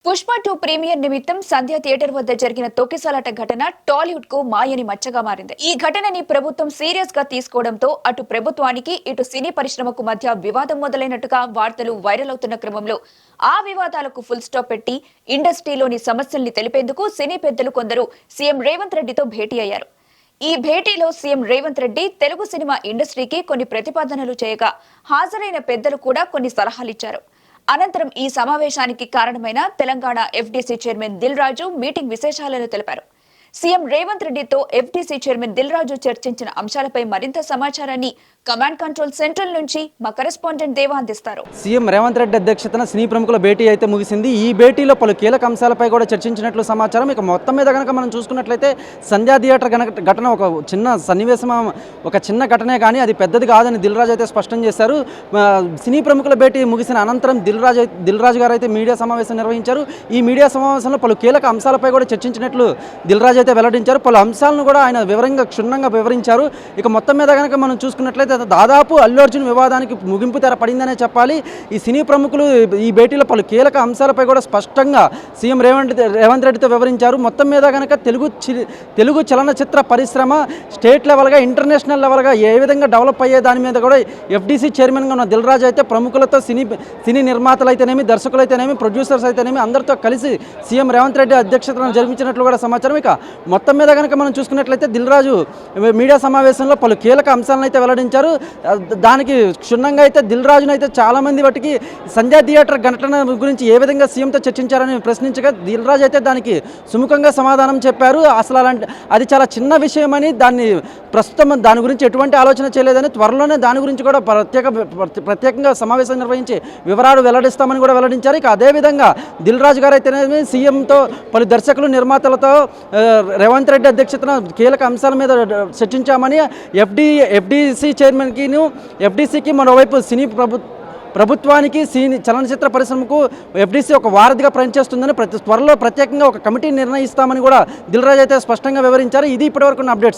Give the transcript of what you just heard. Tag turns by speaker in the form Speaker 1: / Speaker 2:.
Speaker 1: Pushpa 2 premier నిమిత్తం సంధ్య theatre వద్ద జరిగిన తొక్కిసలాట ఘటన టాలీవుడ్ కు మాయని మచ్చగా మారింది. ఈ ఘటనని ప్రభుత్వం సీరియస్ గా తీసుకోవడంతో అటు ప్రభుత్వానికి ఇటు సినీ పరిశ్రమకు మధ్య వివాదం మొదలైనట్టుగా వార్తలు వైరల్ అవుతున్న క్రమంలో ఆ వివాదాలకు ఫుల్ స్టాప్ పెట్టి ఇండస్ట్రీలోని సమస్యల్ని తెలిపేందుకు సినీ పెద్దలు కొందరు సీఎం రేవంత్ రెడ్డితో భేటీ అయ్యారు. ఈ భేటీలో సీఎం రేవంత్ రెడ్డి తెలుగు సినిమా ఇండస్ట్రీకి కొన్ని ప్రతిపాదనలు చేయగా హాజరైన పెద్దలు కూడా కొన్ని సలహాలిచ్చారు. అనంతరం ఈ సమావేశానికి కారణమైన Telangana FDC chairman Dil Raju meeting విశేషాలను తెలిపారు. సీఎం రేవంత్ రెడ్డితో ఎఫ్డీసీ చైర్మన్ దిల్ రాజు చర్చించిన అంశాలపై మరింత సమాచారాన్ని కమాండ్ కంట్రోల్ సెంట్రల్ నుంచి మా కరెస్పాండెంట్ దేవా అందిస్తారు.
Speaker 2: సీఎం రేవంత్ రెడ్డి అధ్యక్షతన సినీ ప్రముఖుల భేటీ అయితే ముగిసింది. ఈ భేటీలో పలు కీలక అంశాలపై కూడా చర్చించినట్లు సమాచారం. ఇక మొత్తం మీద కనుక మనం చూసుకున్నట్లయితే సంధ్యా థియేటర్ ఘటన ఒక చిన్న సన్నివేశం, ఒక చిన్న ఘటనే కానీ అది పెద్దది కాదని దిల్ రాజు అయితే స్పష్టం చేశారు. సినీ ప్రముఖుల భేటీ ముగిసిన అనంతరం దిల్ రాజు గారు అయితే మీడియా సమావేశం నిర్వహించారు. ఈ మీడియా సమావేశంలో పలు కీలక అంశాలపై కూడా చర్చించినట్లు దిల్ రాజు అయితే వెల్లడించారు. పలు అంశాలను కూడా ఆయన క్షుణ్ణంగా వివరించారు. ఇక మొత్తం మీద కనుక మనం చూసుకున్నట్లయితే దాదాపు అల్లు అర్జున్ వివాదానికి ముగింపు తెర పడిందనే చెప్పాలి. ఈ సినీ ప్రముఖులు ఈ భేటీలో పలు కీలక అంశాలపై కూడా స్పష్టంగా సీఎం రేవంత్ రెడ్డితో వివరించారు. మొత్తం మీద కనుక తెలుగు చలనచిత్ర పరిశ్రమ స్టేట్ లెవెల్గా ఇంటర్నేషనల్ లెవెల్గా ఏ విధంగా డెవలప్ అయ్యే దాని మీద కూడా ఎఫ్డీసీ చైర్మన్గా ఉన్న దిల్ రాజు అయితే ప్రముఖులతో సినీ నిర్మాతలు అయితేనేమి, దర్శకులు అయితేనేమి, ప్రొడ్యూసర్స్ అయితేనేమి అందరితో కలిసి సీఎం రేవంత్ రెడ్డి అధ్యక్షతను జరిపించినట్లు కూడా సమాచారం. ఇక మొత్తం మీద కనుక మనం చూసుకున్నట్లయితే దిల్ రాజు మీడియా సమావేశంలో పలు కీలక అంశాలను అయితే వెల్లడించారు. దానికి క్షుణ్ణంగా అయితే దిల్ రాజును అయితే చాలామంది వాటికి సంధ్యా థియేటర్ ఘటన గురించి ఏ విధంగా సీఎంతో చర్చించారని ప్రశ్నించగా దిల్ రాజు అయితే దానికి సుముఖంగా సమాధానం చెప్పారు. అసలు అది చాలా చిన్న విషయమని, దాన్ని ప్రస్తుతం దాని గురించి ఎటువంటి ఆలోచన చేయలేదని, త్వరలోనే దాని గురించి కూడా ప్రత్యేకంగా సమావేశం నిర్వహించి వివరాలు వెల్లడిస్తామని కూడా వెల్లడించారు. ఇక అదేవిధంగా దిల్ రాజు గారు అయితేనేమి సీఎంతో పలు దర్శకులు, నిర్మాతలతో రేవంత్ రెడ్డి అధ్యక్షతన కీలక అంశాల మీద చర్చించామని, ఎఫ్డీసీ చైర్మన్కి, ఎఫ్డీసీకి మరోవైపు సినీ ప్రభుత్వానికి చలనచిత్ర పరిశ్రమకు ఎఫ్డీసీ ఒక వారధిగా పనిచేస్తుందని త్వరలో ప్రత్యేకంగా ఒక కమిటీ నిర్ణయిస్తామని కూడా దిల్ రాజు అయితే స్పష్టంగా వివరించారు. ఇది ఇప్పటివరకు అప్డేట్స్.